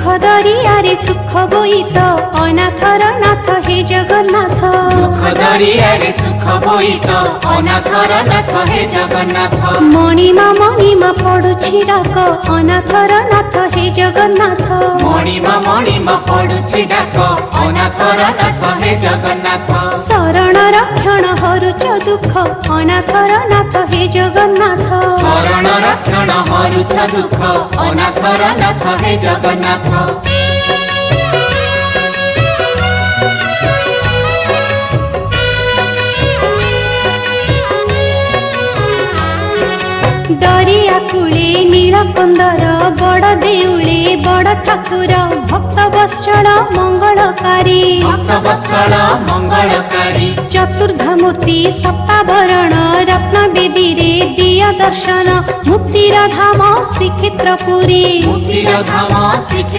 दरियारे सुख बोईत अनाथर नाथ हे जगन्नाथ। दुख दरियारे सुख बोईत अनाथर नाथ हे जगन्नाथ। मणिमा पड़ुछि डाक अनाथर नाथ हे जगन्नाथ। मणिमा पड़ुछि डाक अनाथर नाथ हे जगन्नाथ। शरण रक्षण हरुच दुख अनाथर नाथ हे जगन्नाथ। शरण रक्षण हरुच दुख अनाथर नाथ हे जगन्नाथ। दरिया कूले नीलकंदर बड़ देउले बड़ ठाकुर भक्त वत्सल मंगलकारी। भक्त वत्सल मंगलकारी। चतुर्धामूर्ति सप्तावरण रत्न बेदी रे दिया दर्शन मुक्तिर धाम श्रीक्षेत्रपुरी। मुक्तिर धाम श्री